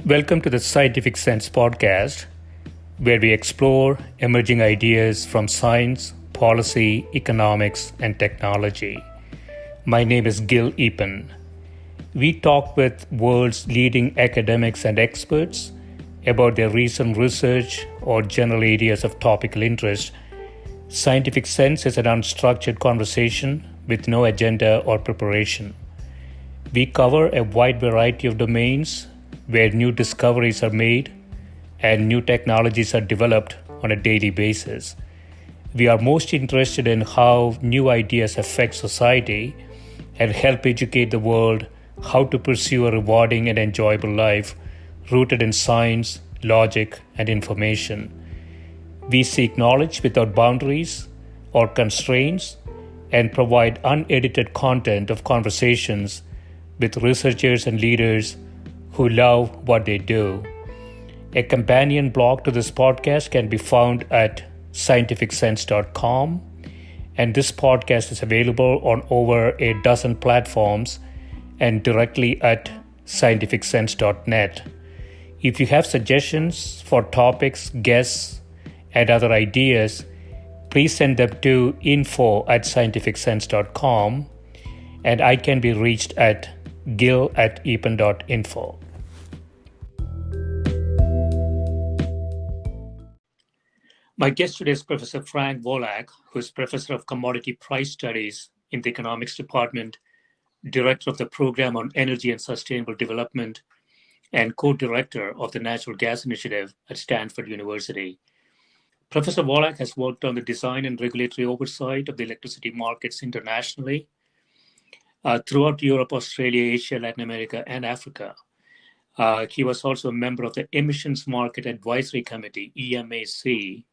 Welcome to the Scientific Sense podcast, where we explore emerging ideas from science, policy, economics, and technology. My name is Gill Eapen. We talk with world's leading academics and experts about their recent research or general areas of topical interest. Scientific Sense is an unstructured conversation with no agenda or preparation. We cover a wide variety of domains where new discoveries are made and new technologies are developed on a daily basis. We are most interested in how new ideas affect society and help educate the world how to pursue a rewarding and enjoyable life rooted in science, logic, and information. We seek knowledge without boundaries or constraints and provide unedited content of conversations with researchers and leaders who love what they do. A companion blog to this podcast can be found at scientificsense.com, and this podcast is available on over a dozen platforms and directly at scientificsense.net. If you have suggestions for topics, guests, and other ideas, please send them to info@scientificsense.com, and I can be reached at gill@eapen.info. My guest today is Professor Frank Wolak, who is Professor of Commodity Price Studies in the Economics Department, Director of the Program on Energy and Sustainable Development, and Co-Director of the Natural Gas Initiative at Stanford University. Professor Wolak has worked on the design and regulatory oversight of the electricity markets internationally, throughout Europe, Australia, Asia, Latin America, and Africa. He was also a member of the Emissions Market Advisory Committee, EMAC,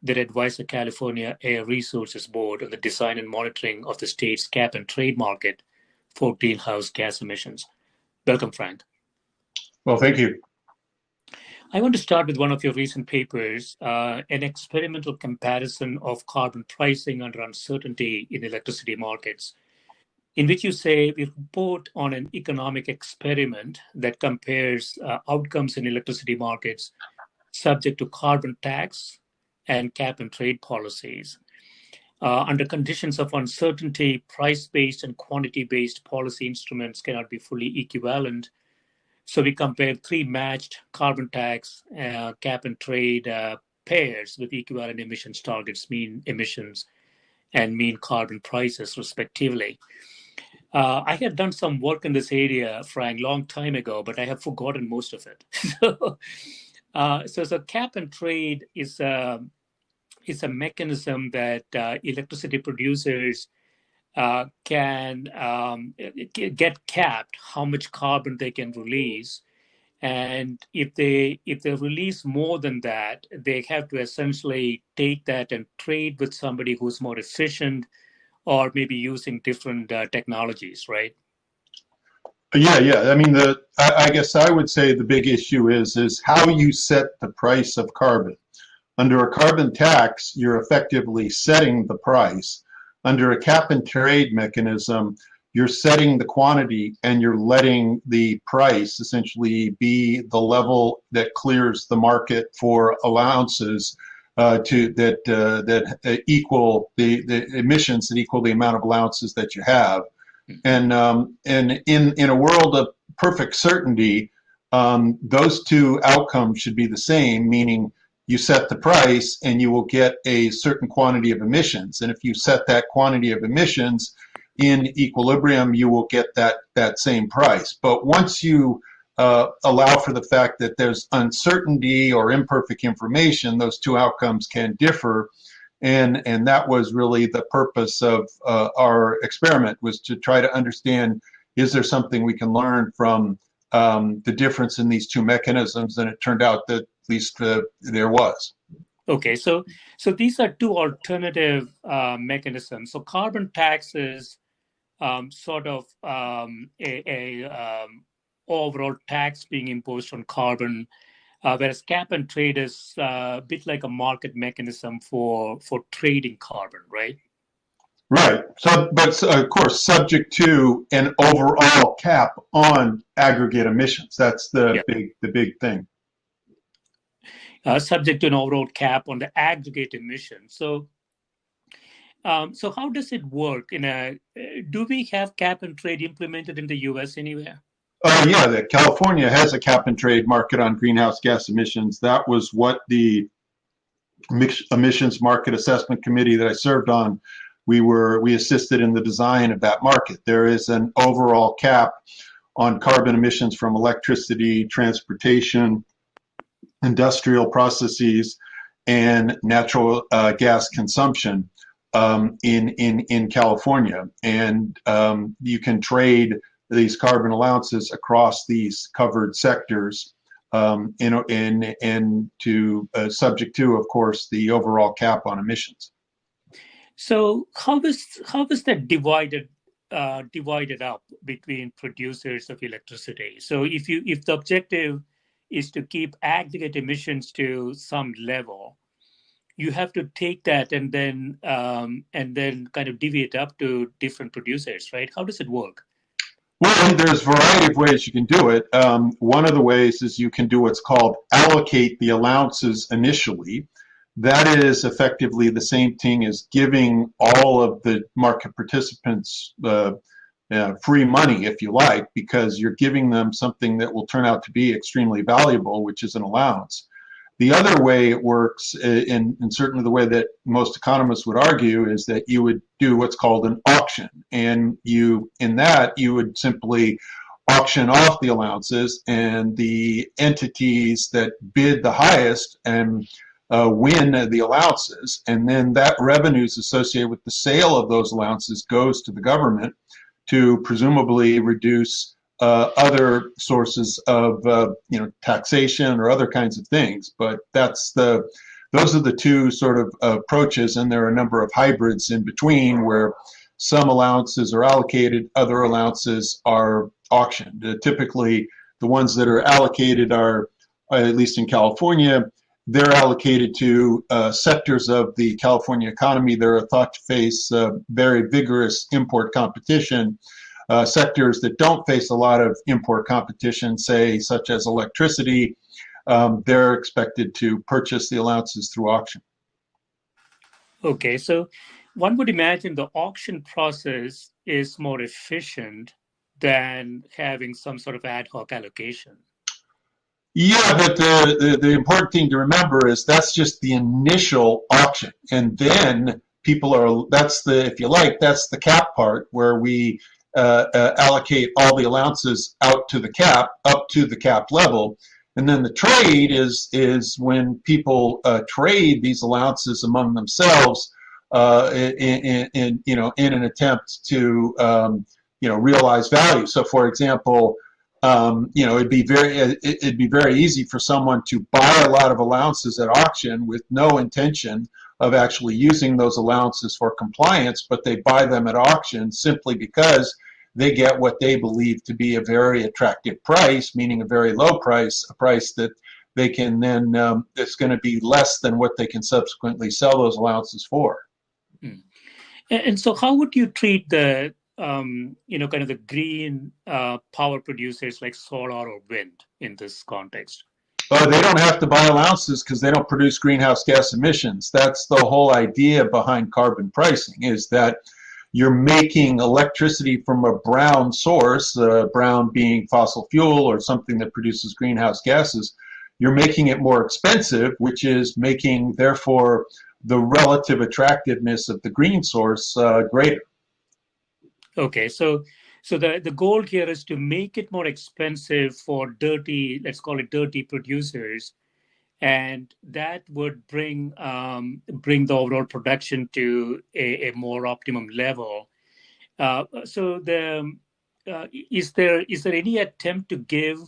that advised the California Air Resources Board on the design and monitoring of the state's cap and trade market for greenhouse gas emissions. Welcome, Frank. Well, thank you. I want to start with one of your recent papers, an experimental comparison of carbon pricing under uncertainty in electricity markets, in which you say we report on an economic experiment that compares outcomes in electricity markets subject to carbon tax and cap and trade policies. Under conditions of uncertainty, price-based and quantity-based policy instruments cannot be fully equivalent. So we compared three matched carbon tax, cap and trade pairs with equivalent emissions targets, mean emissions, and mean carbon prices, respectively. I had done some work in this area, Frank, long time ago, but I have forgotten most of it. So cap and trade is a mechanism that electricity producers can get capped how much carbon they can release, and if they release more than that, they have to essentially take that and trade with somebody who's more efficient, or maybe using different technologies, right? Yeah. I mean, I guess I would say the big issue is how you set the price of carbon. Under a carbon tax, you're effectively setting the price. Under a cap and trade mechanism, you're setting the quantity and you're letting the price essentially be the level that clears the market for allowances that equal the emissions that equal the amount of allowances that you have. And in a world of perfect certainty, those two outcomes should be the same, meaning you set the price and you will get a certain quantity of emissions. And if you set that quantity of emissions in equilibrium, you will get that same price. But once you allow for the fact that there's uncertainty or imperfect information, those two outcomes can differ. And that was really the purpose of our experiment, was to try to understand, is there something we can learn from the difference in these two mechanisms? And it turned out that at least there was. Okay, so these are two alternative mechanisms. So carbon tax is sort of a overall tax being imposed on carbon, whereas cap and trade is a bit like a market mechanism for trading carbon, right? Right. So, but of course, subject to an overall cap on aggregate emissions. That's Yeah. the big thing. Subject to an overall cap on the aggregate emissions. So how does it work? Do we have cap and trade implemented in the U.S. anywhere? Yeah, that California has a cap and trade market on greenhouse gas emissions. That was what the emissions market assessment committee that I served on, we assisted in the design of that market. There is an overall cap on carbon emissions from electricity, transportation, industrial processes, and natural gas consumption in California, and you can trade these carbon allowances across these covered sectors, and to subject to, of course, the overall cap on emissions. So how is that divided up between producers of electricity? So if the objective is to keep aggregate emissions to some level, you have to take that and then kind of divvy it up to different producers, right? How does it work? Well, there's a variety of ways you can do it. One of the ways is you can do what's called allocate the allowances initially. That is effectively the same thing as giving all of the market participants free money, if you like, because you're giving them something that will turn out to be extremely valuable, which is an allowance. The other way it works, and certainly the way that most economists would argue, is that you would do what's called an auction. And you would simply auction off the allowances, and the entities that bid the highest and win the allowances. And then that revenues associated with the sale of those allowances goes to the government to presumably reduce other sources of taxation or other kinds of things. But those are the two sort of approaches, and there are a number of hybrids in between where some allowances are allocated, other allowances are auctioned. Typically, the ones that are allocated are, at least in California, they're allocated to sectors of the California economy that are thought to face very vigorous import competition. Sectors that don't face a lot of import competition, say such as electricity, they're expected to purchase the allowances through auction. Okay, so one would imagine the auction process is more efficient than having some sort of ad hoc allocation. Yeah, but the important thing to remember is that's just the initial auction, and then if you like, that's the cap part where we allocate all the allowances out to the cap, up to the cap level. And then the trade is when people trade these allowances among themselves in an attempt to realize value. So, for example, it'd be very easy for someone to buy a lot of allowances at auction with no intention of actually using those allowances for compliance, but they buy them at auction simply because they get what they believe to be a very attractive price, meaning a very low price, a price that they can then, it's going to be less than what they can subsequently sell those allowances for. And so how would you treat the, kind of the green power producers like solar or wind in this context? They don't have to buy allowances because they don't produce greenhouse gas emissions. That's the whole idea behind carbon pricing, is that you're making electricity from a brown source, brown being fossil fuel or something that produces greenhouse gases. You're making it more expensive, which is making, therefore, the relative attractiveness of the green source greater. Okay, so the goal here is to make it more expensive for let's call it dirty producers, and that would bring the overall production to a more optimum level. Is there any attempt to give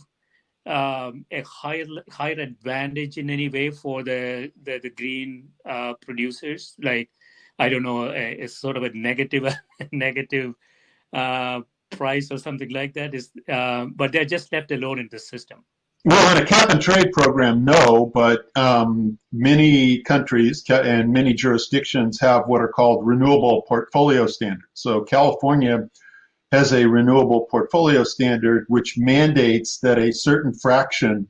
a higher advantage in any way for the green producers? Like, I don't know, a sort of a negative price or something like that, but they're just left alone in the system. Well, in a cap and trade program, no, but many countries and many jurisdictions have what are called renewable portfolio standards. So California has a renewable portfolio standard which mandates that a certain fraction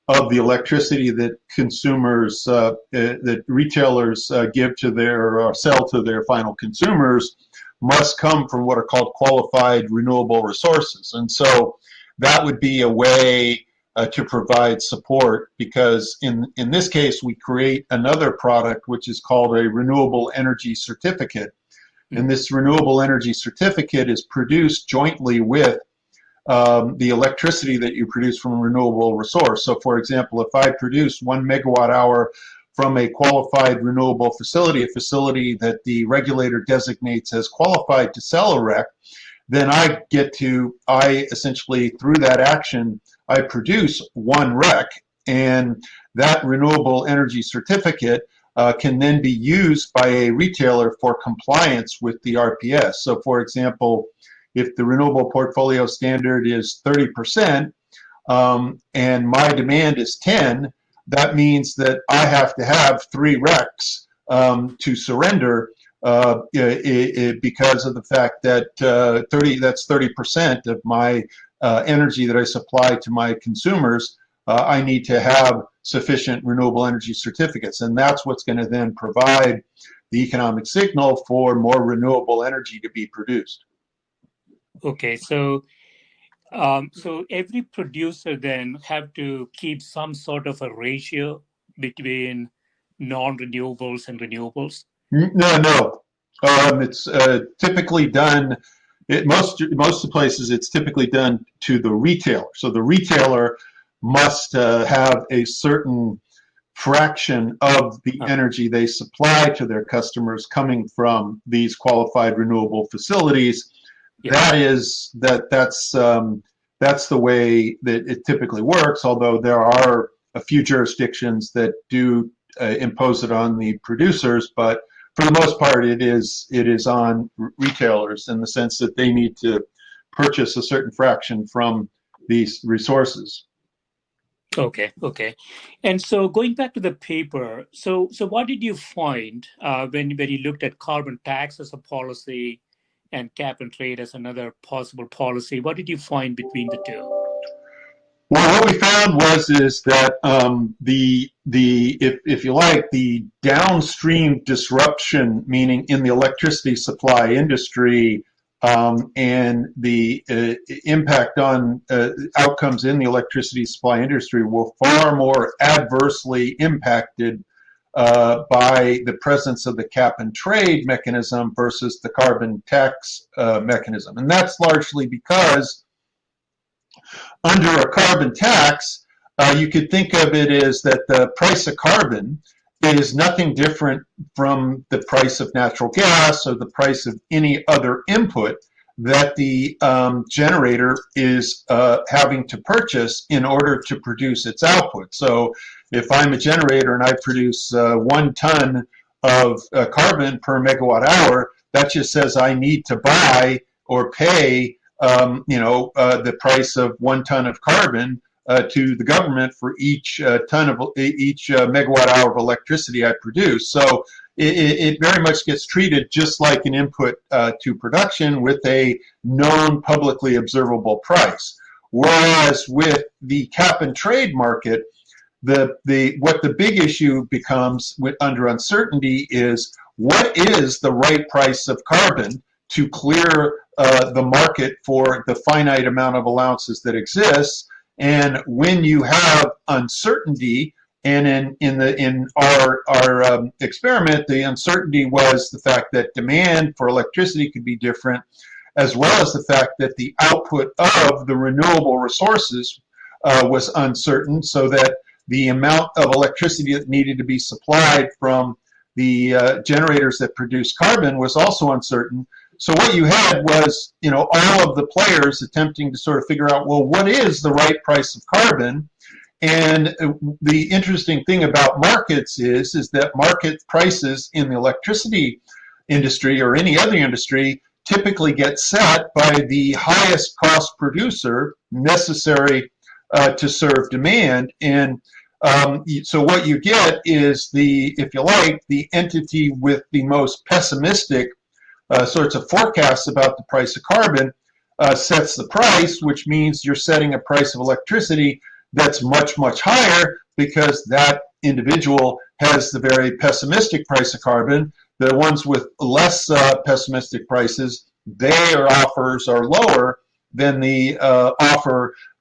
of the electricity that consumers, that retailers give to their, or sell to their final consumers must come from what are called qualified renewable resources. And so that would be a way to provide support, because in this case, we create another product which is called a renewable energy certificate. And this renewable energy certificate is produced jointly with the electricity that you produce from a renewable resource. So for example, if I produce 1 megawatt hour from a qualified renewable facility, a facility that the regulator designates as qualified to sell a REC, then I essentially, through that action, I produce 1 REC, and that renewable energy certificate can then be used by a retailer for compliance with the RPS. So for example, if the renewable portfolio standard is 30% and my demand is 10, that means that I have to have 3 RECs to surrender because of the fact that that's 30% of my energy that I supply to my consumers. I need to have sufficient renewable energy certificates, and that's what's going to then provide the economic signal for more renewable energy to be produced. Okay, so so every producer then have to keep some sort of a ratio between non-renewables and renewables? No. It's typically done. Most of the places, it's typically done to the retailer. So the retailer must have a certain fraction of the energy they supply to their customers coming from these qualified renewable facilities. Yeah. That's the way that it typically works, although there are a few jurisdictions that do impose it on the producers, but for the most part it is on retailers, in the sense that they need to purchase a certain fraction from these resources. Okay. And so going back to the paper, so what did you find when you looked at carbon tax as a policy and cap and trade as another possible policy? What did you find between the two? Well, what we found is that if you like, the downstream disruption, meaning in the electricity supply industry, and the impact on outcomes in the electricity supply industry were far more adversely impacted by the presence of the cap and trade mechanism versus the carbon tax mechanism. And that's largely because under a carbon tax, you could think of it as that the price of carbon is nothing different from the price of natural gas or the price of any other input that the generator is having to purchase in order to produce its output. So if I'm a generator and I produce 1 ton of carbon per megawatt hour, that just says I need to buy or pay the price of 1 ton of carbon to the government for each megawatt hour of electricity I produce. So it very much gets treated just like an input to production with a known publicly observable price. Whereas with the cap and trade market, what the big issue becomes under uncertainty is, what is the right price of carbon to clear the market for the finite amount of allowances that exists? And when you have uncertainty, and in our experiment, the uncertainty was the fact that demand for electricity could be different, as well as the fact that the output of the renewable resources was uncertain, so that the amount of electricity that needed to be supplied from the generators that produce carbon was also uncertain. So what you had was, all of the players attempting to sort of figure out, well, what is the right price of carbon? And the interesting thing about markets is that market prices in the electricity industry or any other industry typically get set by the highest cost producer necessary to serve demand. And so what you get is if you like, the entity with the most pessimistic sorts of forecasts about the price of carbon sets the price, which means you're setting a price of electricity that's much, much higher because that individual has the very pessimistic price of carbon. The ones with less pessimistic prices, their offers are lower than the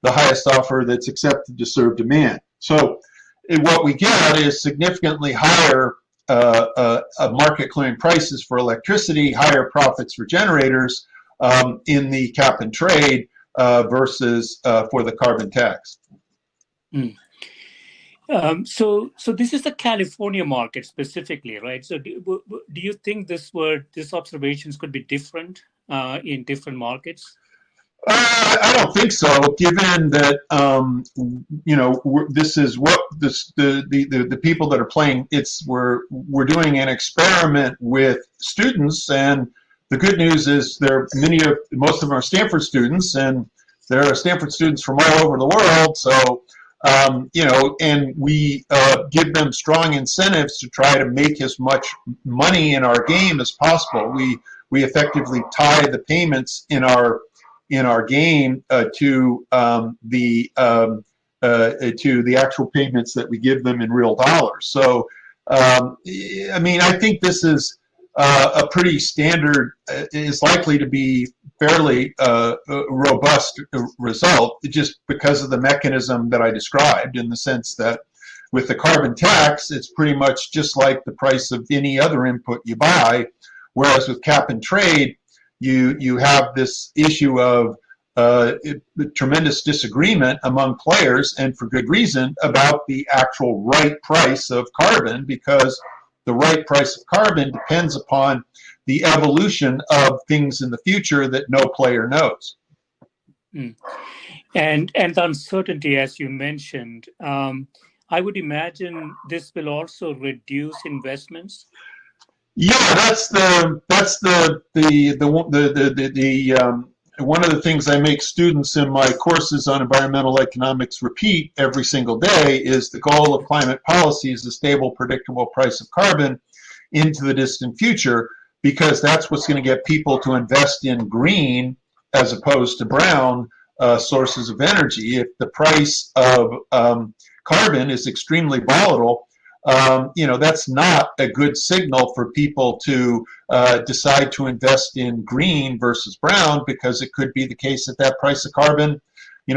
highest offer that's accepted to serve demand. So what we get is significantly higher market clearing prices for electricity, higher profits for generators in the cap and trade versus for the carbon tax. Mm. So this is the California market specifically, right? So do you think these observations could be different in different markets? I don't think so, given that this is what the people that are playing. We're doing an experiment with students, and the good news is most of them are Stanford students, and there are Stanford students from all over the world. So and we give them strong incentives to try to make as much money in our game as possible. We effectively tie the payments in our game to the actual payments that we give them in real dollars. So, I mean, I think this is a pretty standard, is likely to be fairly robust result, just because of the mechanism that I described, in the sense that with the carbon tax, it's pretty much just like the price of any other input you buy, whereas with cap and trade, you have this issue of tremendous disagreement among players, and for good reason, about the actual right price of carbon, because the right price of carbon depends upon the evolution of things in the future that no player knows. Mm. And the uncertainty, as you mentioned, I would imagine this will also reduce investments. Yeah, that's one of the things I make students in my courses on environmental economics repeat every single day is the goal of climate policy is a stable, predictable price of carbon into the distant future, because that's what's going to get people to invest in green as opposed to brown sources of energy. If the price of carbon is extremely volatile, that's not a good signal for people to decide to invest in green versus brown, because it could be the case that that price of carbon,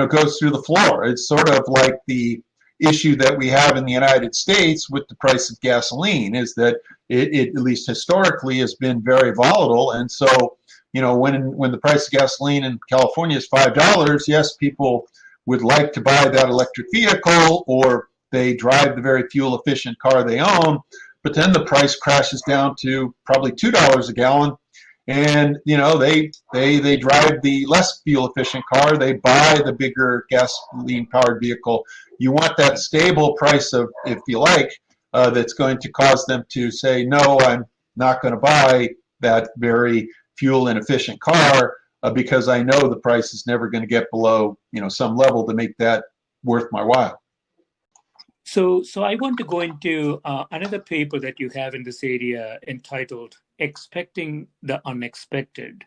goes through the floor. It's sort of like the issue that we have in the United States with the price of gasoline, is that it at least historically has been very volatile. And so, when the price of gasoline in California is $5, yes, people would like to buy that electric vehicle, or they drive the very fuel efficient car they own, but then the price crashes down to probably $2 a gallon, and they drive the less fuel efficient car, they buy the bigger gasoline powered vehicle. You want that stable price of, if you like, that's going to cause them to say, no, I'm not going to buy that very fuel inefficient car because I know the price is never going to get below some level to make that worth my while. So I want to go into another paper that you have in this area entitled Expecting the Unexpected,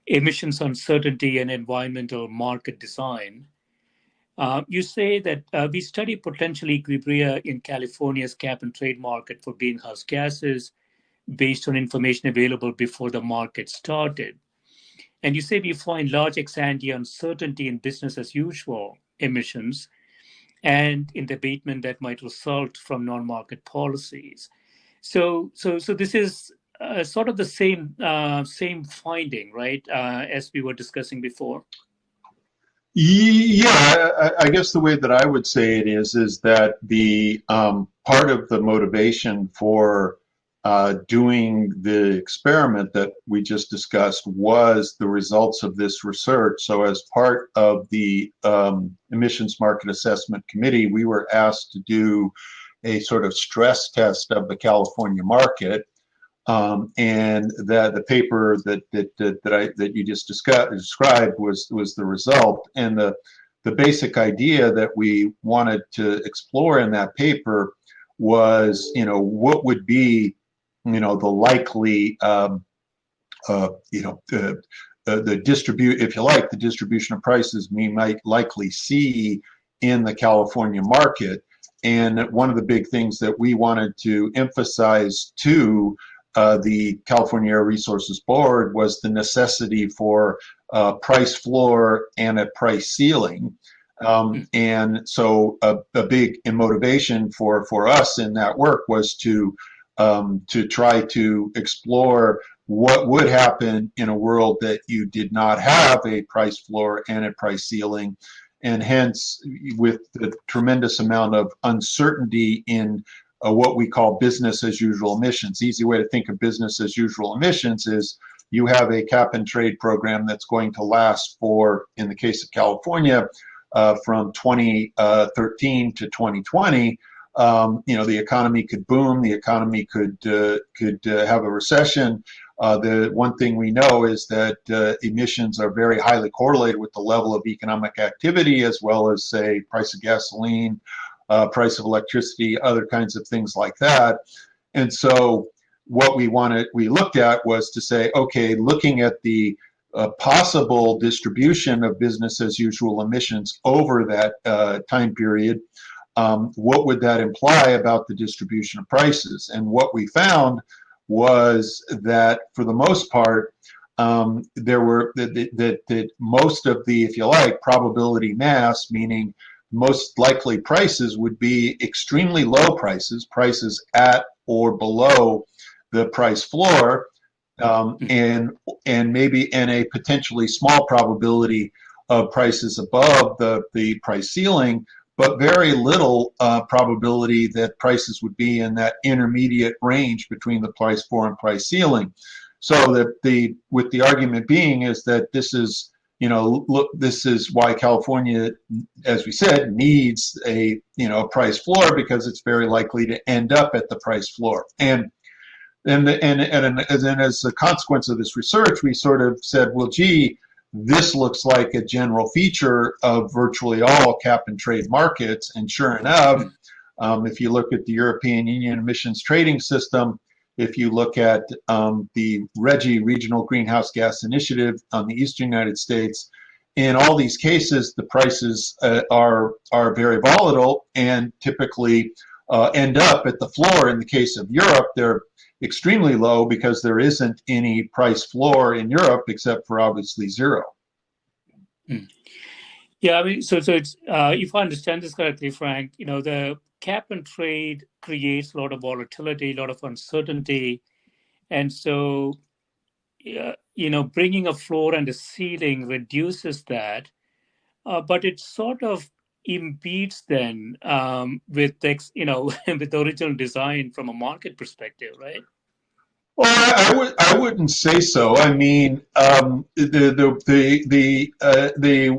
Emissions Uncertainty and Environmental Market Design. You say that we study potential equilibria in California's cap and trade market for greenhouse gases based on information available before the market started. And you say we find large ex-ante uncertainty in business as usual emissions and in the abatement that might result from non-market policies. So this is sort of the same finding, right, as we were discussing before? Yeah, I guess the way that I would say it is that the part of the motivation for doing the experiment that we just discussed was the results of this research. So as part of the Emissions Market Assessment Committee, we were asked to do a sort of stress test of the California market. And the paper that you just described was the result. And the basic idea that we wanted to explore in that paper was, what would be, the likely, the distribute, if you like, the distribution of prices we might likely see in the California market. And one of the big things that we wanted to emphasize to the California Air Resources Board was the necessity for a price floor and a price ceiling. And so a big motivation for us in that work was to try to explore what would happen in a world that you did not have a price floor and a price ceiling, and hence with the tremendous amount of uncertainty in what we call business as usual emissions. Easy way to think of business as usual emissions is you have a cap and trade program that's going to last for, in the case of California, from 2013 to 2020. The economy could boom, the economy could have a recession. The one thing we know is that emissions are very highly correlated with the level of economic activity, as well as, say, price of gasoline, price of electricity, other kinds of things like that. And so what we looked at was to say, okay, looking at the possible distribution of business as usual emissions over that time period, what would that imply about the distribution of prices? And what we found was that for the most part, there were that most of the, if you like, probability mass, meaning most likely prices would be extremely low prices at or below the price floor, and maybe in a potentially small probability of prices above the price ceiling, but very little probability that prices would be in that intermediate range between the price floor and price ceiling. So that with the argument being is that this is, this is why California, as we said, needs a, price floor, because it's very likely to end up at the price floor. And as a consequence of this research, we sort of said, well, gee, this looks like a general feature of virtually all cap and trade markets. And sure enough, if you look at the European Union emissions trading system, if you look at the RGGI, Regional Greenhouse Gas Initiative on the Eastern United States, in all these cases, the prices are very volatile and typically end up at the floor. In the case of Europe, they're extremely low because there isn't any price floor in Europe except for obviously zero. Yeah, I mean, so it's if I understand this correctly, Frank, the cap and trade creates a lot of volatility, a lot of uncertainty, and so bringing a floor and a ceiling reduces that, but it sort of impedes then with with the original design from a market perspective, right? Well, I wouldn't say so. I mean, the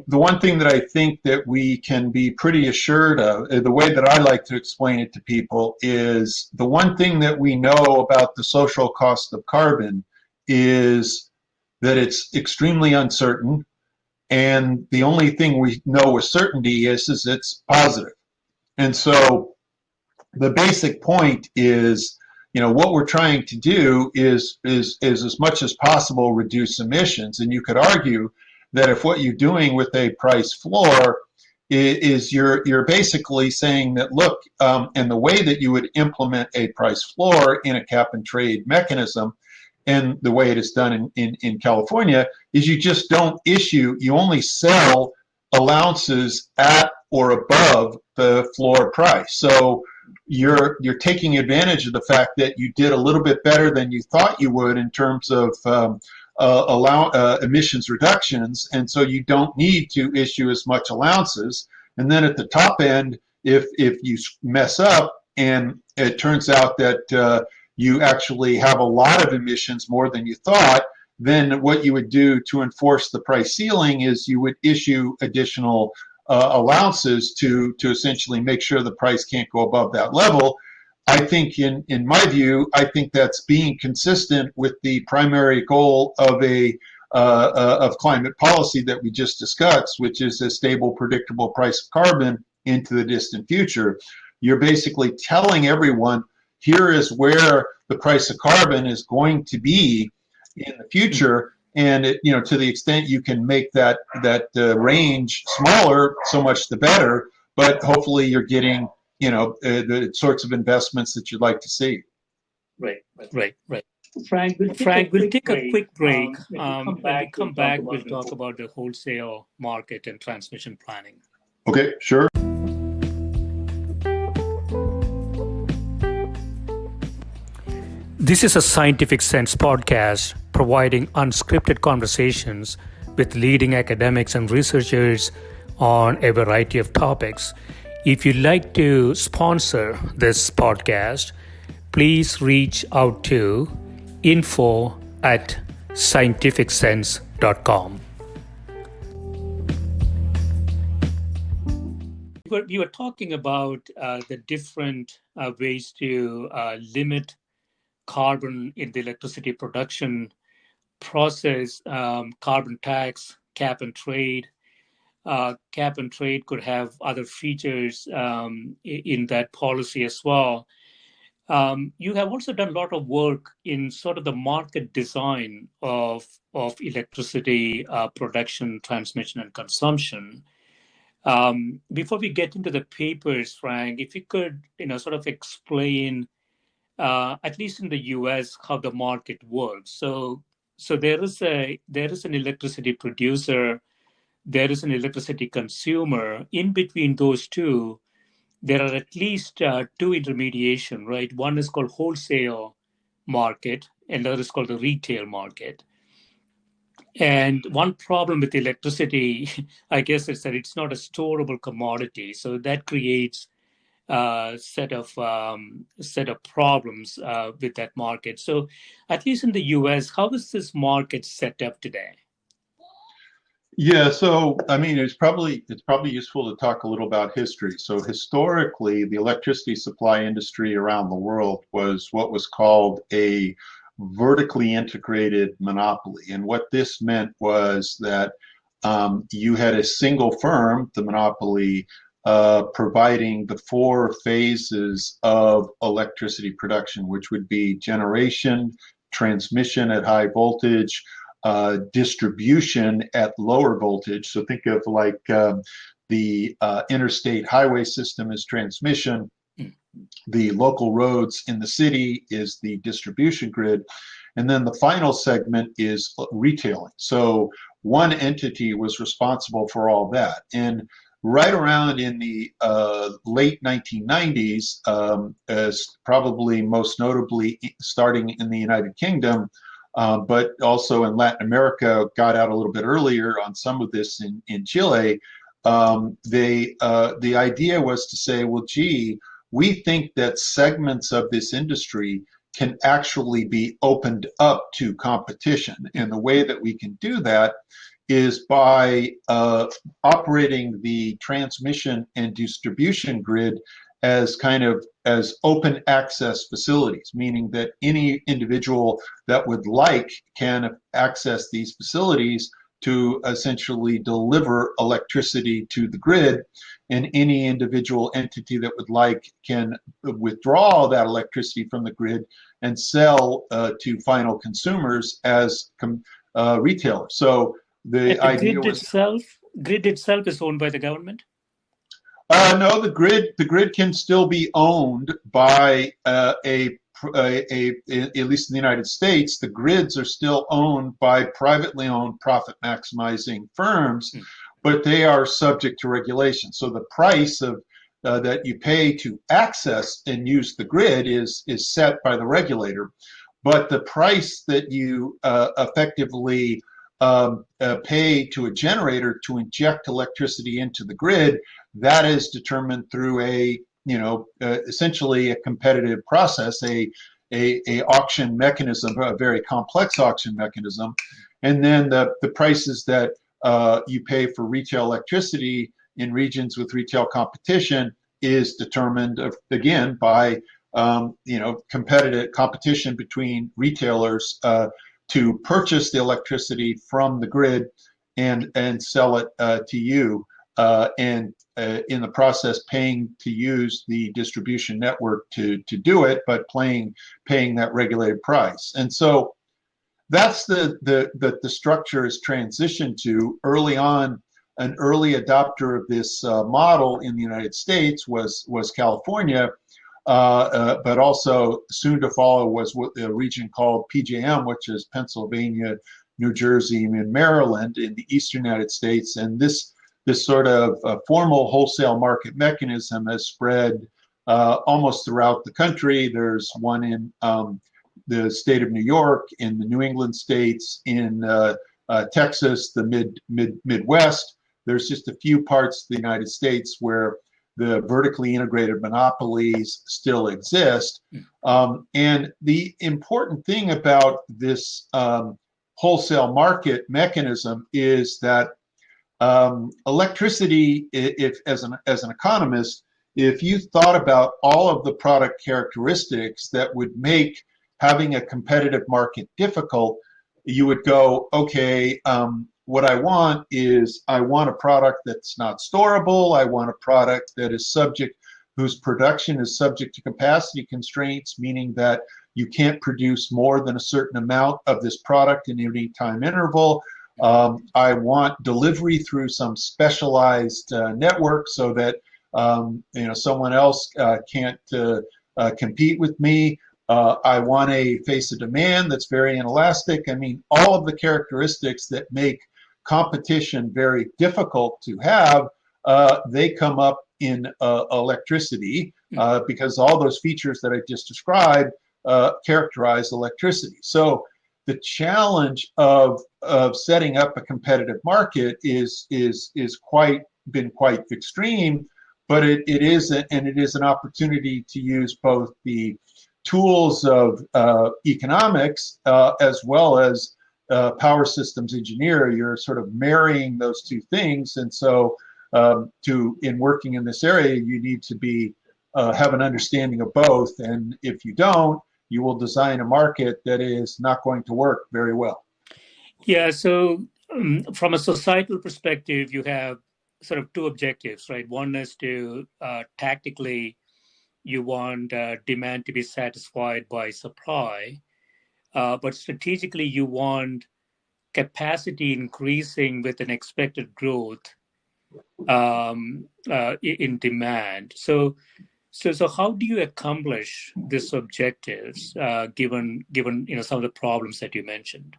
one thing that I think that we can be pretty assured of, the way that I like to explain it to people, is the one thing that we know about the social cost of carbon is that it's extremely uncertain, and the only thing we know with certainty is it's positive. And so the basic point is, what we're trying to do is as much as possible reduce emissions. And you could argue that if what you're doing with a price floor is you're basically saying that, look, and the way that you would implement a price floor in a cap and trade mechanism, and the way it is done in California, is you just don't issue, you only sell allowances at or above the floor price. So you're taking advantage of the fact that you did a little bit better than you thought you would in terms of emissions reductions, and so you don't need to issue as much allowances. And then at the top end, if you mess up and it turns out that you actually have a lot of emissions, more than you thought, then what you would do to enforce the price ceiling is you would issue additional allowances to essentially make sure the price can't go above that level. I think in my view, I think that's being consistent with the primary goal of a of climate policy that we just discussed, which is a stable, predictable price of carbon into the distant future. You're basically telling everyone, here is where the price of carbon is going to be in the future. And to the extent you can make that range smaller, so much the better. But hopefully you're getting the sorts of investments that you'd like to see. Right. Frank, we'll take a quick break. When we come back, we'll talk about the wholesale market and transmission planning. Okay, sure. This is a Scientific Sense podcast providing unscripted conversations with leading academics and researchers on a variety of topics. If you'd like to sponsor this podcast, please reach out to info@scientificsense.com. We were talking about the different ways to limit carbon in the electricity production process, carbon tax, cap and trade. Cap and trade could have other features in that policy as well. You have also done a lot of work in sort of the market design of electricity production, transmission, and consumption. Before we get into the papers, Frank, if you could, sort of explain, at least in the U.S., how the market works. So there is an electricity producer, there is an electricity consumer. In between those two, there are at least two intermediation, right? One is called wholesale market, and the other is called the retail market. And one problem with electricity, I guess, is that it's not a storable commodity. So that creates a set of problems with that market. So at least in the US, how is this market set up today? Yeah, so it's probably useful to talk a little about history. So historically, the electricity supply industry around the world was what was called a vertically integrated monopoly. And what this meant was that you had a single firm, the monopoly, providing the four phases of electricity production, which would be generation, transmission at high voltage, distribution at lower voltage. So think of like the interstate highway system is transmission, the local roads in the city is the distribution grid, and then the final segment is retailing. So one entity was responsible for all that. And right around in the late 1990s, as probably most notably starting in the United Kingdom, but also in Latin America, got out a little bit earlier on some of this in Chile. The idea was to say, well, gee, we think that segments of this industry can actually be opened up to competition. And the way that we can do that is by operating the transmission and distribution grid as open access facilities, meaning that any individual that would like can access these facilities to essentially deliver electricity to the grid, and any individual entity that would like can withdraw that electricity from the grid and sell to final consumers as retailers. So the idea was grid itself is owned by the government? No, the grid can still be owned by at least in the United States, the grids are still owned by privately owned profit maximizing firms, but they are subject to regulation. So the price of that you pay to access and use the grid is set by the regulator, but the price that you effectively pay to a generator to inject electricity into the grid, that is determined through essentially a competitive process, a auction mechanism, a very complex auction mechanism. And then the prices that you pay for retail electricity in regions with retail competition is determined again by competitive competition between retailers to purchase the electricity from the grid and sell it to you, and in the process paying to use the distribution network to do it, but paying that regulated price. And so that's the structure is transitioned to. Early on, an early adopter of this model in the United States was California, but also soon to follow was what the region called PJM, which is Pennsylvania, New Jersey, and Maryland in the eastern United States. And this sort of formal wholesale market mechanism has spread almost throughout the country. There's one in the state of New York, in the New England states, in Texas, the Midwest. There's just a few parts of the United States where the vertically integrated monopolies still exist. And the important thing about this wholesale market mechanism is that electricity, if as an economist, if you thought about all of the product characteristics that would make having a competitive market difficult, you would go, okay, what I want is I want a product that's not storable. I want a product that is whose production is subject to capacity constraints, meaning that you can't produce more than a certain amount of this product in any time interval. I want delivery through some specialized network so that someone else can't compete with me. I want a face of demand that's very inelastic. I mean, all of the characteristics that make competition very difficult to have, they come up in electricity because all those features that I just described characterize electricity. So the challenge of setting up a competitive market is been quite extreme, but it is an opportunity to use both the tools of economics as well as power systems engineer. You're sort of marrying those two things, and so in working in this area, you need to be have an understanding of both. And if you don't, you will design a market that is not going to work very well. Yeah. So from a societal perspective, you have sort of two objectives, right? One is to tactically, you want demand to be satisfied by supply, but strategically, you want capacity increasing with an expected growth in demand. So how do you accomplish these objectives given some of the problems that you mentioned?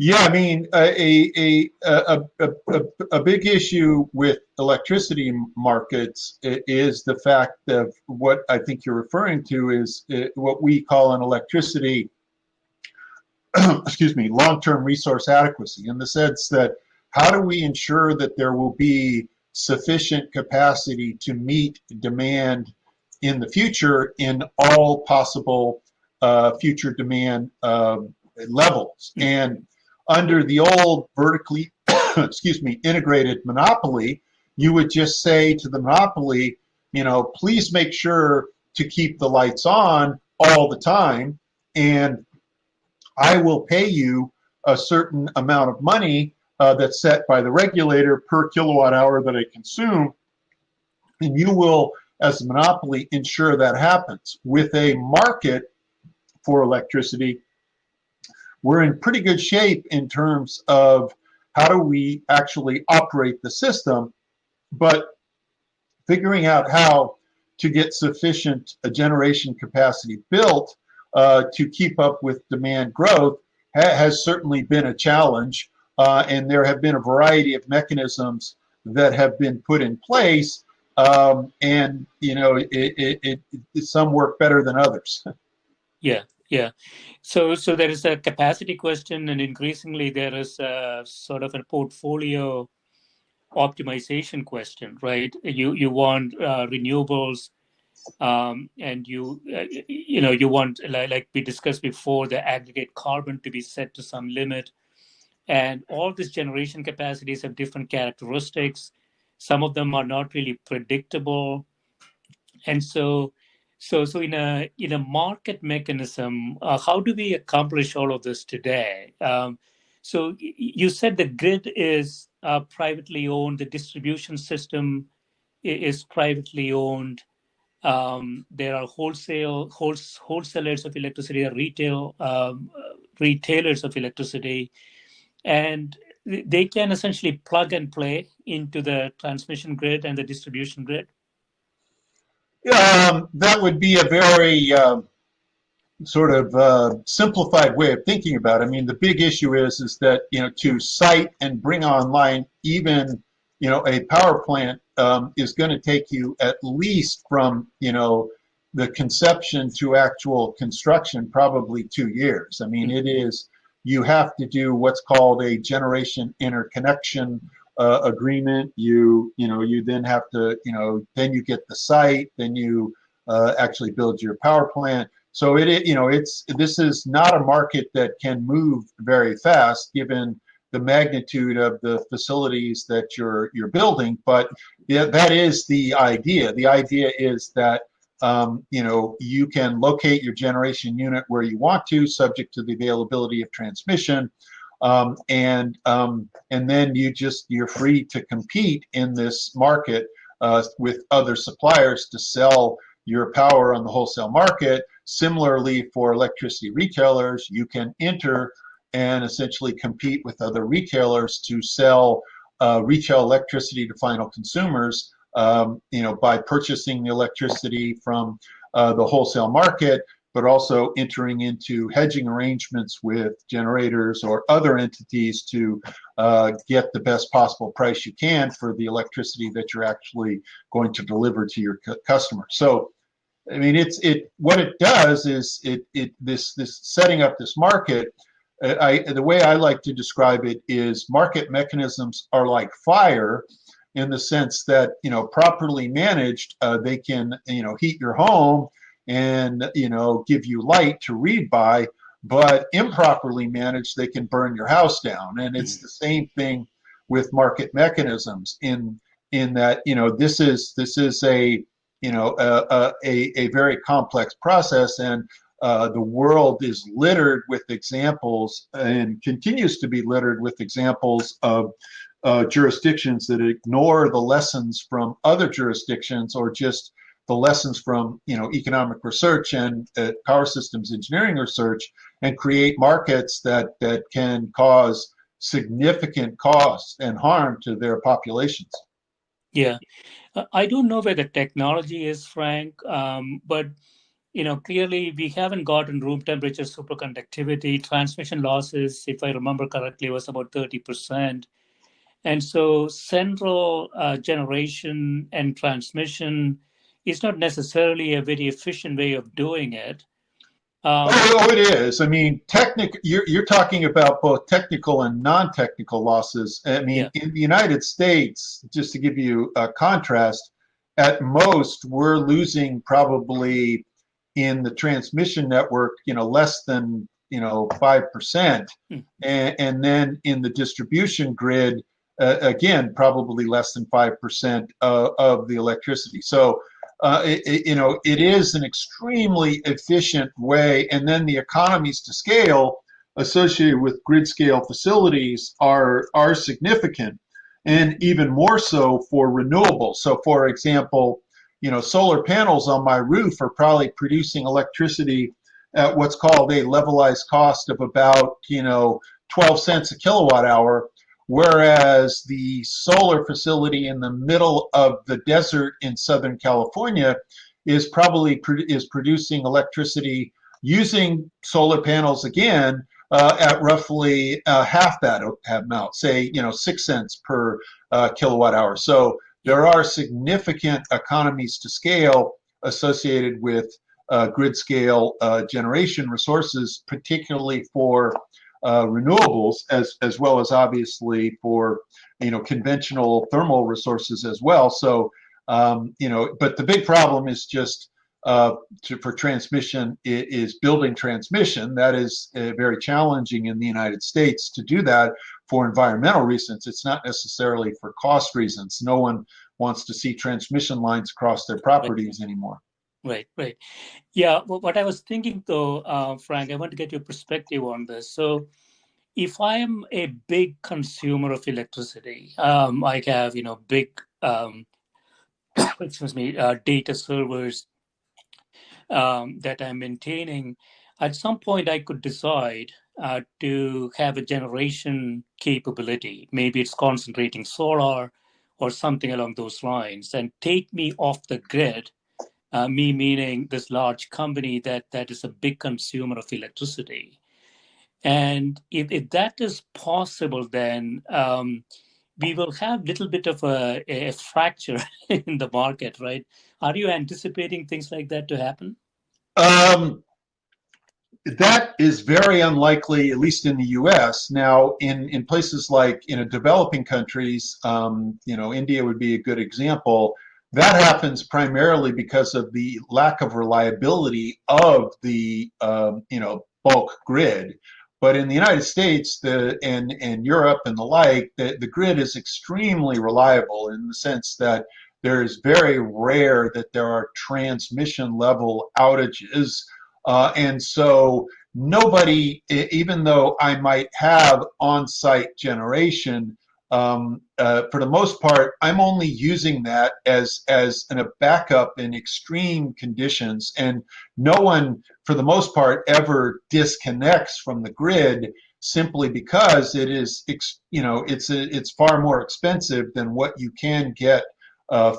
Yeah, I mean, a big issue with electricity markets is the fact of what I think you're referring to is what we call an electricity, long-term resource adequacy, in the sense that how do we ensure that there will be sufficient capacity to meet demand in the future in all possible future demand levels. And under the old vertically integrated monopoly, you would just say to the monopoly, please make sure to keep the lights on all the time, and I will pay you a certain amount of money that's set by the regulator per kilowatt hour that I consume, and you will, as a monopoly, ensure that happens. With a market for electricity, we're in pretty good shape in terms of how do we actually operate the system, but figuring out how to get sufficient generation capacity built to keep up with demand growth has certainly been a challenge, and there have been a variety of mechanisms that have been put in place, and some work better than others. Yeah. So there is a capacity question, and increasingly there is a sort of a portfolio optimization question, right? You want renewables, and you want, like we discussed before, the aggregate carbon to be set to some limit, and all these generation capacities have different characteristics. Some of them are not really predictable, and so So in a market mechanism, how do we accomplish all of this today? So you said the grid is privately owned, the distribution system is privately owned. There are wholesalers of electricity, or retailers of electricity, and they can essentially plug and play into the transmission grid and the distribution grid. That would be a very sort of simplified way of thinking about it. I mean, the big issue is that, to site and bring online even, a power plant is going to take you at least from, the conception to actual construction, probably 2 years. I mean, you have to do what's called a generation interconnection agreement. You then have to, then you get the site, then you actually build your power plant. So this is not a market that can move very fast given the magnitude of the facilities that you're building. But that is the idea. The idea is that you can locate your generation unit where you want to, subject to the availability of transmission, and then you're free to compete in this market with other suppliers to sell your power on the wholesale market. Similarly, for electricity retailers, you can enter and essentially compete with other retailers to sell retail electricity to final consumers, by purchasing the electricity from the wholesale market, but also entering into hedging arrangements with generators or other entities to get the best possible price you can for the electricity that you're actually going to deliver to your customer. So, I mean, what it does is this setting up this market. The way I like to describe it is market mechanisms are like fire, in the sense that, properly managed, they can, heat your home and, give you light to read by, but improperly managed, they can burn your house down. And it's the same thing with market mechanisms in that, this is a very complex process, and the world is littered with examples and continues to be littered with examples of jurisdictions that ignore the lessons from other jurisdictions, or just the lessons from economic research and power systems engineering research, and create markets that can cause significant costs and harm to their populations. Yeah. I don't know where the technology is, Frank, but clearly we haven't gotten room temperature superconductivity. Transmission losses, if I remember correctly, was about 30%. And so central generation and transmission is not necessarily a very efficient way of doing it. It is. I mean, you're talking about both technical and non-technical losses. I mean, in the United States, just to give you a contrast, at most we're losing probably in the transmission network, less than 5%, and then in the distribution grid, again, probably less than 5% of the electricity. So. It is an extremely efficient way, and then the economies to scale associated with grid scale facilities are significant, and even more so for renewables. So, for example, solar panels on my roof are probably producing electricity at what's called a levelized cost of about 12 cents a kilowatt hour. Whereas the solar facility in the middle of the desert in Southern California is producing electricity using solar panels again at roughly half that amount, say 6 cents per kilowatt hour. So there are significant economies to scale associated with grid scale generation resources, particularly for renewables, as well as obviously for conventional thermal resources as well. So but the big problem is just for transmission is building transmission. That is very challenging in the United States to do that for environmental reasons. It's not necessarily for cost reasons. No one wants to see transmission lines across their properties anymore. Right, right. Yeah, what I was thinking though, Frank, I want to get your perspective on this. So, if I am a big consumer of electricity, I have, big, excuse me, data servers that I'm maintaining. At some point, I could decide to have a generation capability. Maybe it's concentrating solar or something along those lines, and take me off the grid. Me meaning this large company that is a big consumer of electricity. And if that is possible, then we will have a little bit of a fracture in the market, right? Are you anticipating things like that to happen? Um, that is very unlikely, at least in the U.S. Now, in places like developing countries, India would be a good example. That happens primarily because of the lack of reliability of the bulk grid. But in the United States, and Europe and the like, the grid is extremely reliable in the sense that there is very rare that there are transmission level outages, and so nobody, even though I might have on-site generation, for the most part, I'm only using that as a backup in extreme conditions, and no one, for the most part, ever disconnects from the grid simply because it's far more expensive than what you can get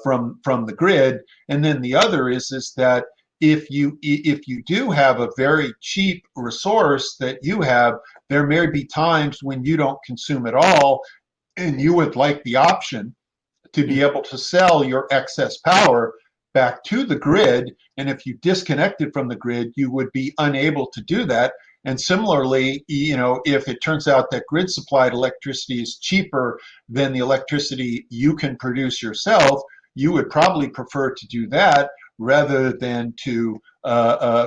from the grid. And then the other is that if you do have a very cheap resource that you have, there may be times when you don't consume at all, and you would like the option to be able to sell your excess power back to the grid. And if you disconnected from the grid, you would be unable to do that. And similarly, if it turns out that grid supplied electricity is cheaper than the electricity you can produce yourself, you would probably prefer to do that rather than to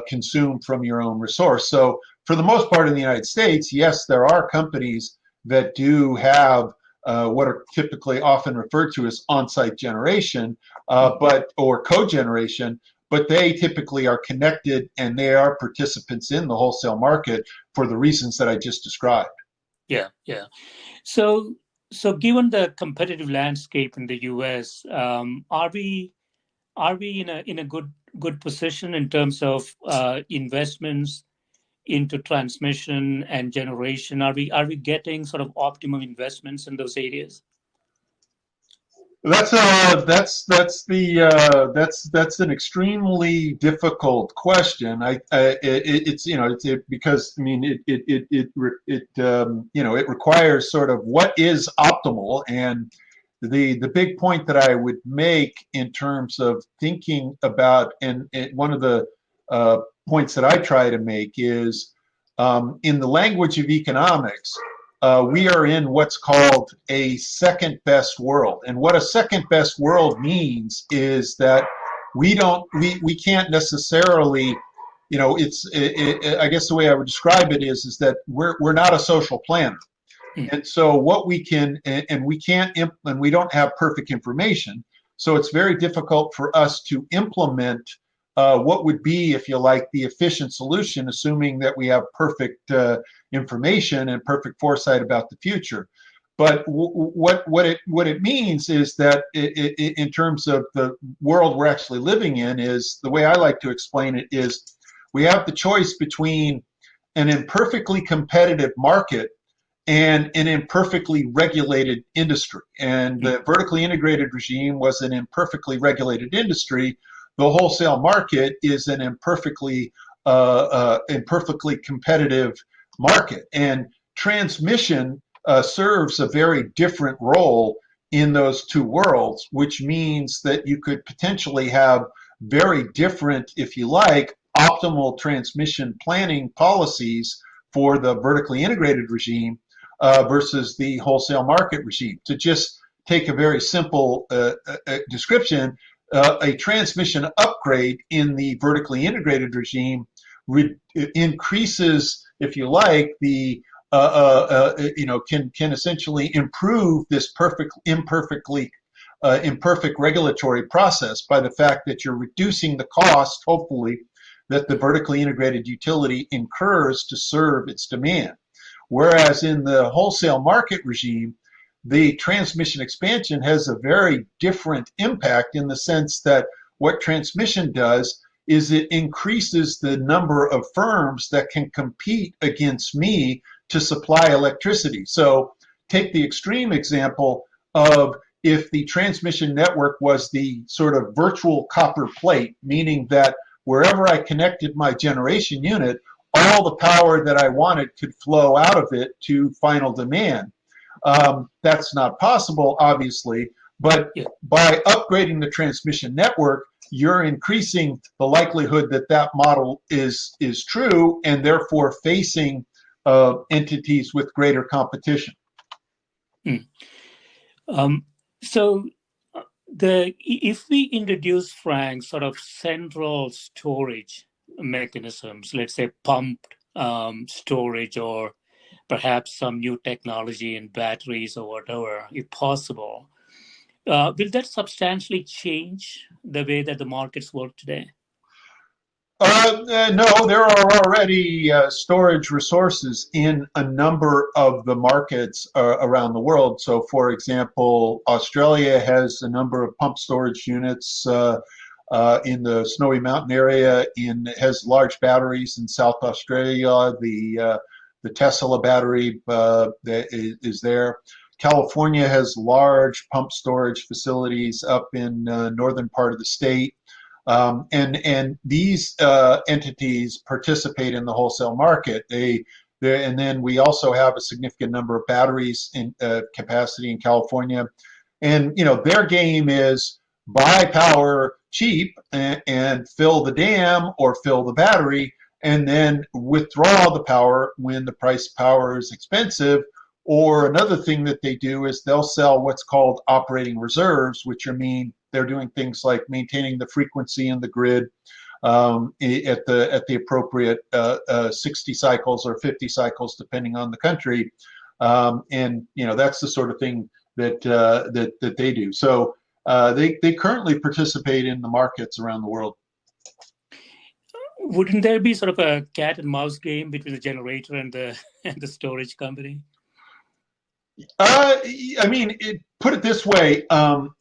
consume from your own resource. So for the most part in the United States, yes, there are companies that do have what are typically often referred to as on-site generation, or cogeneration, but they typically are connected and they are participants in the wholesale market for the reasons that I just described. Yeah, yeah. So, so given the competitive landscape in the U.S., are we in a good position in terms of investments into transmission and generation? Are we getting sort of optimum investments in those areas? That's an extremely difficult question. Because I mean it requires sort of what is optimal. And the big point that I would make in terms of thinking about, and one of the points that I try to make is, in the language of economics, we are in what's called a second best world. And what a second best world means is that we can't necessarily, I guess the way I would describe it is that we're not a social planner. And so what we can, and we can't, and we don't have perfect information. So it's very difficult for us to implement what would be, if you like, the efficient solution, assuming that we have perfect information and perfect foresight about the future. But what it means is that in terms of the world we're actually living in, is the way I like to explain it is we have the choice between an imperfectly competitive market and an imperfectly regulated industry. And the vertically integrated regime was an imperfectly regulated industry. The wholesale market is an imperfectly competitive market. And transmission serves a very different role in those two worlds, which means that you could potentially have very different, if you like, optimal transmission planning policies for the vertically integrated regime versus the wholesale market regime. To just take a very simple description, a transmission upgrade in the vertically integrated regime increases, if you like, the can essentially improve this imperfectly imperfect regulatory process by the fact that you're reducing the cost, hopefully, that the vertically integrated utility incurs to serve its demand. Whereas in the wholesale market regime, the transmission expansion has a very different impact in the sense that what transmission does is it increases the number of firms that can compete against me to supply electricity. So take the extreme example of if the transmission network was the sort of virtual copper plate, meaning that wherever I connected my generation unit, all the power that I wanted could flow out of it to final demand. That's not possible, obviously, but by upgrading the transmission network, you're increasing the likelihood that that model is true and therefore facing entities with greater competition. So if we introduce, Frank, sort of central storage mechanisms, let's say pumped storage or perhaps some new technology in batteries or whatever, if possible, will that substantially change the way that the markets work today? No, there are already storage resources in a number of the markets around the world. So, for example, Australia has a number of pump storage units in the Snowy Mountain area. Has large batteries in South Australia. The Tesla battery that is there. California has large pump storage facilities up in northern part of the state. And these entities participate in the wholesale market. And then we also have a significant number of batteries in capacity in California. And their game is buy power cheap and fill the dam or fill the battery, and then withdraw the power when the price of power is expensive. Or another thing that they do is they'll sell what's called operating reserves, which they're doing things like maintaining the frequency in the grid at the appropriate 60 cycles or 50 cycles, depending on the country. And that's the sort of thing that they do. So they currently participate in the markets around the world. Wouldn't there be sort of a cat and mouse game between the generator and the storage company? Put it this way,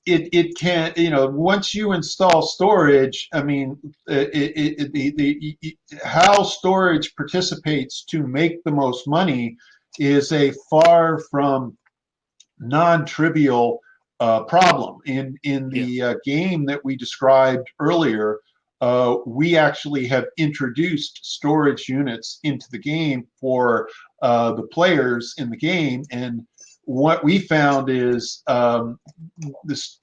it can, once you install storage, how storage participates to make the most money is a far from non-trivial problem. In the game that we described earlier, we actually have introduced storage units into the game for the players in the game, and what we found is the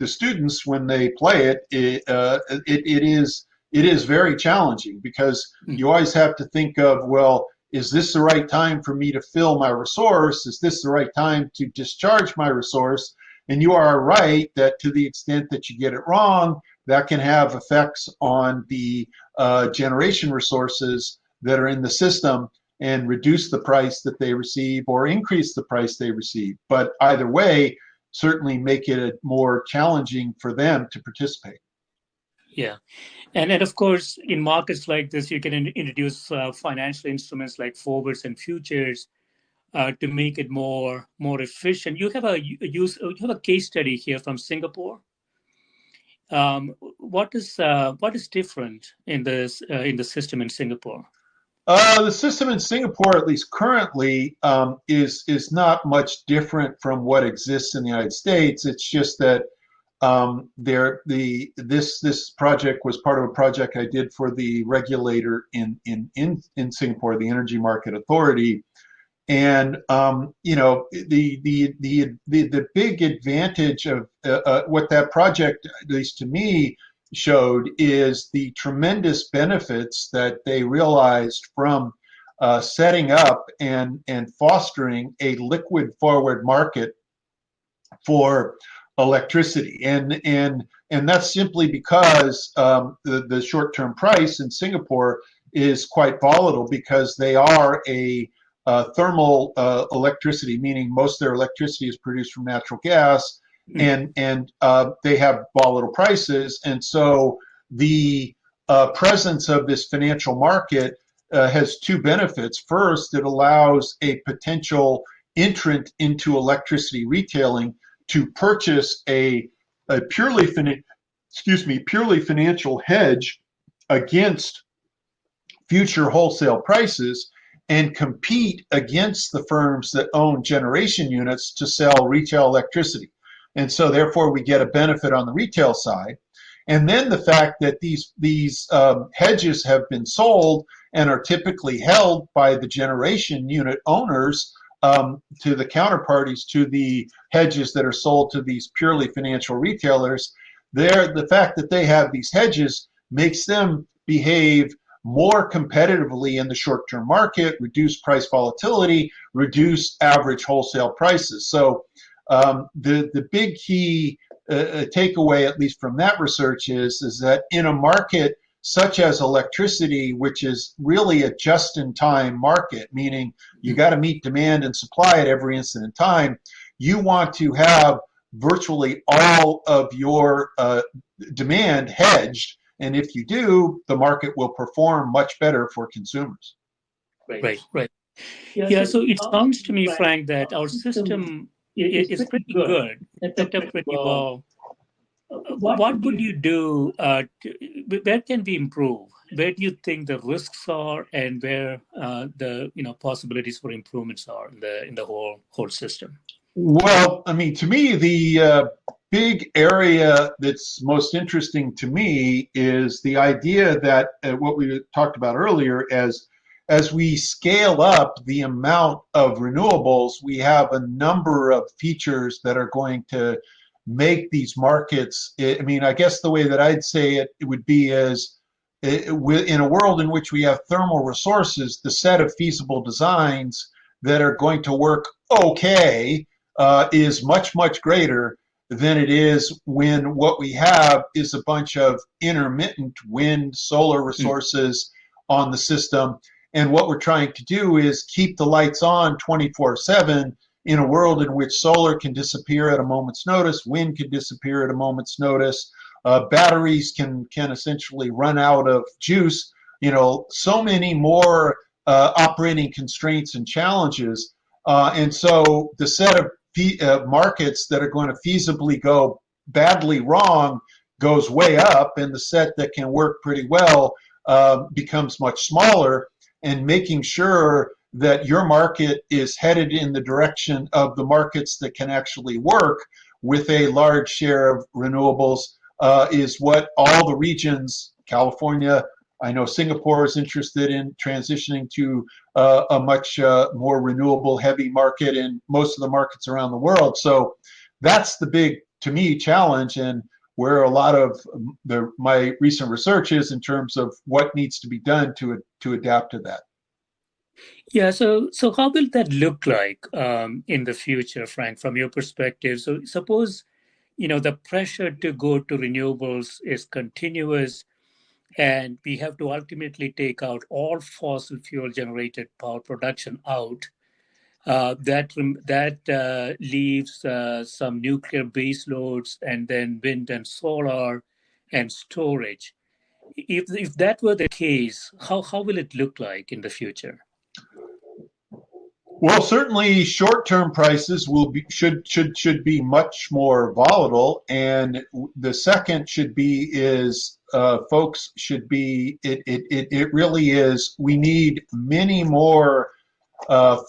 students, when they play it is very challenging, because you always have to think of, well, is this the right time for me to fill my resource? Is this the right time to discharge my resource? And you are right that to the extent that you get it wrong, that can have effects on the generation resources that are in the system and reduce the price that they receive or increase the price they receive. But either way, certainly make it more challenging for them to participate. Yeah. And of course, in markets like this, you can introduce financial instruments like forwards and futures to make it more efficient. You have a case study here from Singapore. What is different in the system in Singapore? The system in Singapore, at least currently, is not much different from what exists in the United States. It's just that this project was part of a project I did for the regulator in Singapore, the Energy Market Authority. And the big advantage of what that project, at least to me, showed is the tremendous benefits that they realized from setting up and fostering a liquid forward market for electricity, and that's simply because the short-term price in Singapore is quite volatile, because they are a thermal electricity, meaning most of their electricity is produced from natural gas, and they have volatile prices. And so the presence of this financial market has two benefits. First, it allows a potential entrant into electricity retailing to purchase a purely financial hedge against future wholesale prices and compete against the firms that own generation units to sell retail electricity. And so therefore we get a benefit on the retail side. And then the fact that these hedges have been sold and are typically held by the generation unit owners to the counterparties to the hedges that are sold to these purely financial retailers, the fact that they have these hedges makes them behave more competitively in the short-term market, reduce price volatility, reduce average wholesale prices. So the big key takeaway, at least from that research, is that in a market such as electricity, which is really a just-in-time market, meaning you got to meet demand and supply at every instant in time, you want to have virtually all of your demand hedged. And if you do, the market will perform much better for consumers. Right. Yeah, so it sounds to me, Frank, that our system is pretty good, set up pretty well. What would you do? Where can we improve? Where do you think the risks are, and where the possibilities for improvements are in the whole system? Well, I mean, to me, the big area that's most interesting to me is the idea that what we talked about earlier, as we scale up the amount of renewables, we have a number of features that are going to make these markets. I mean, I guess the way that I'd say it would be is in a world in which we have thermal resources, the set of feasible designs that are going to work okay is much, much greater than it is when what we have is a bunch of intermittent wind, solar resources on the system. And what we're trying to do is keep the lights on 24/7 in a world in which solar can disappear at a moment's notice, wind can disappear at a moment's notice, batteries can essentially run out of juice. So many more operating constraints and challenges. And so the set of markets that are going to feasibly go badly wrong goes way up, and the set that can work pretty well becomes much smaller. And making sure that your market is headed in the direction of the markets that can actually work with a large share of renewables is what all the regions, California, I know Singapore is interested in transitioning to a much more renewable heavy market in most of the markets around the world. So that's the big, to me, challenge, and where a lot of my recent research is in terms of what needs to be done to adapt to that. Yeah, so how will that look like in the future, Frank, from your perspective? So suppose, the pressure to go to renewables is continuous, and we have to ultimately take out all fossil fuel generated power production out. That leaves some nuclear base loads, and then wind and solar and storage. If that were the case, how will it look like in the future? Well, certainly short-term prices should be much more volatile, and the second should be is folks should be it really is, we need many more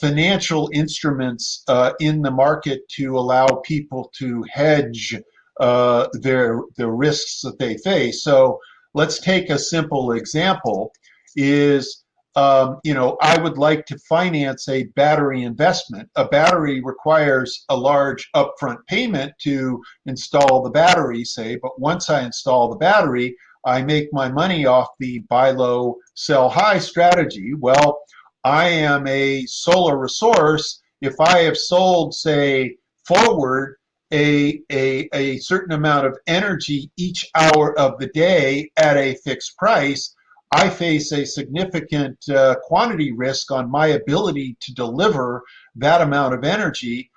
financial instruments in the market to allow people to hedge the risks that they face. So let's take a simple example is I would like to finance a battery investment. A battery requires a large upfront payment to install the battery, say, but once I install the battery, I make my money off the buy low, sell high strategy. Well, I am a solar resource. If I have sold, say, forward a certain amount of energy each hour of the day at a fixed price, I face a significant quantity risk on my ability to deliver that amount of energy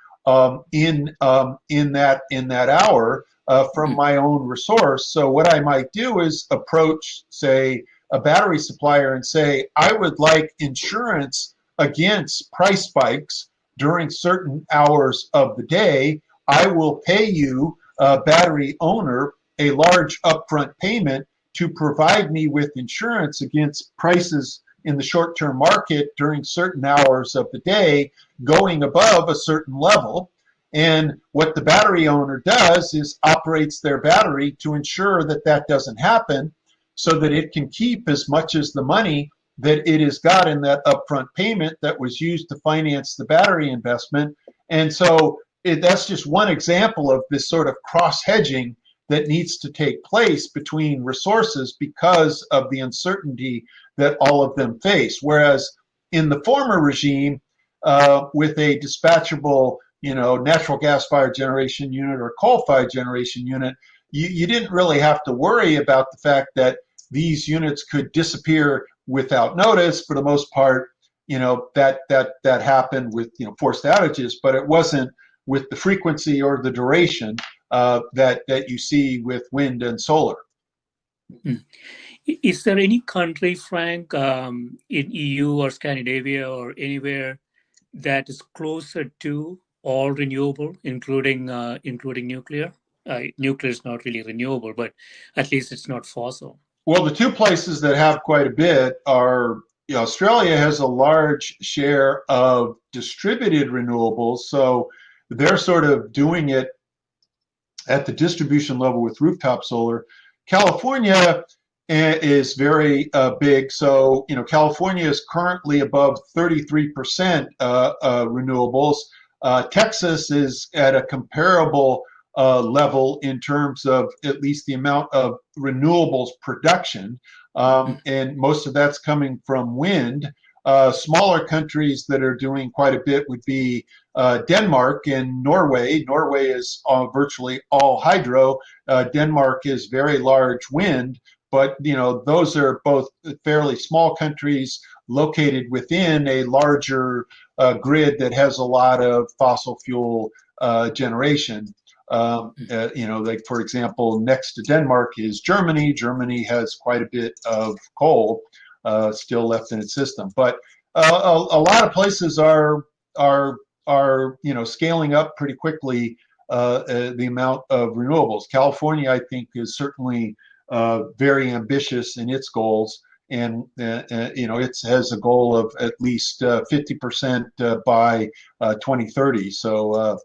in that hour from my own resource. So what I might do is approach, say, a battery supplier and say, I would like insurance against price spikes during certain hours of the day. I will pay you, battery owner, a large upfront payment to provide me with insurance against prices in the short-term market during certain hours of the day going above a certain level. And what the battery owner does is operates their battery to ensure that that doesn't happen, so that it can keep as much as the money that it has got in that upfront payment that was used to finance the battery investment. And so that's just one example of this sort of cross-hedging that needs to take place between resources because of the uncertainty that all of them face. Whereas in the former regime, with a dispatchable, natural gas-fired generation unit or coal-fired generation unit, you didn't really have to worry about the fact that these units could disappear without notice. For the most part, that happened with forced outages, but it wasn't with the frequency or the duration that you see with wind and solar. Is there any country, Frank, in EU or Scandinavia or anywhere that is closer to all renewable, including nuclear? Nuclear is not really renewable, but at least it's not fossil. Well, the two places that have quite a bit are, Australia has a large share of distributed renewables, so they're sort of doing it at the distribution level with rooftop solar. California is very big, so California is currently above 33% renewables. Texas is at a comparable level in terms of at least the amount of renewables production, and most of that's coming from wind. Smaller countries that are doing quite a bit would be Denmark and Norway. Norway is virtually all hydro. Denmark is very large wind, but those are both fairly small countries located within a larger grid that has a lot of fossil fuel generation. Like for example, next to Denmark is Germany. Germany has quite a bit of coal still left in its system, but a lot of places are scaling up pretty quickly the amount of renewables. California, I think, is certainly very ambitious in its goals, and it has a goal of at least 50% by 2030. So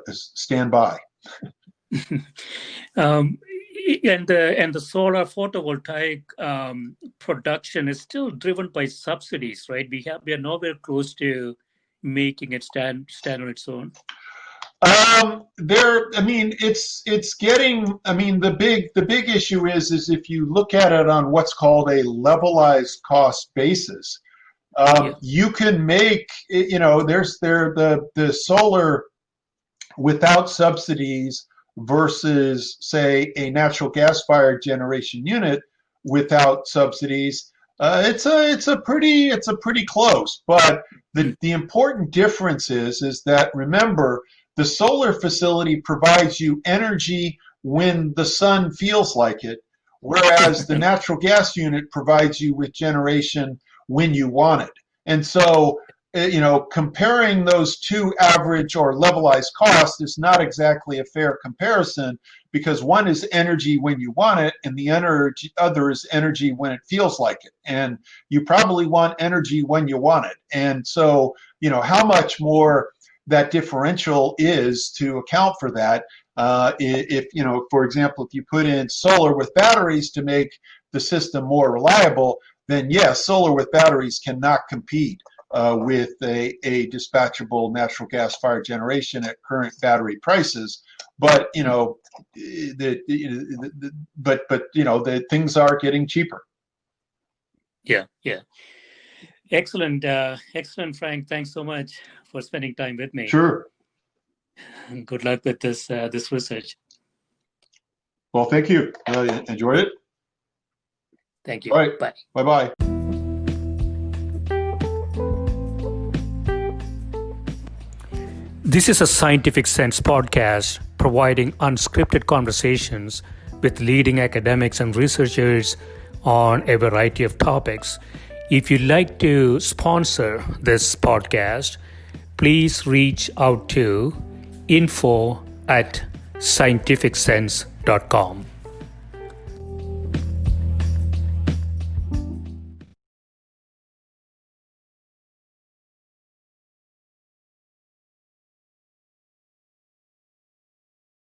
stand by. And the solar photovoltaic production is still driven by subsidies, right? We are nowhere close to making it stand on its own. It's getting. The big issue is if you look at it on what's called a levelized cost basis, you can make. There's the solar without subsidies versus, say, a natural gas-fired generation unit without subsidies. It's a pretty close. But the important difference is that, remember, the solar facility provides you energy when the sun feels like it, whereas the natural gas unit provides you with generation when you want it. And so, comparing those two average or levelized costs is not exactly a fair comparison, because one is energy when you want it and the other is energy when it feels like it. And you probably want energy when you want it. And so, how much more that differential is to account for that. If, for example, if you put in solar with batteries to make the system more reliable, then yes, solar with batteries cannot compete with a dispatchable natural gas fired generation at current battery prices. But the things are getting cheaper. Yeah. Excellent, Frank. Thanks so much for spending time with me. Sure. Good luck with this research. Well, thank you. Enjoyed it. Thank you. All right. Bye. Bye-bye. This is a Scientific Sense podcast providing unscripted conversations with leading academics and researchers on a variety of topics. If you'd like to sponsor this podcast, please reach out to info@scientificsense.com.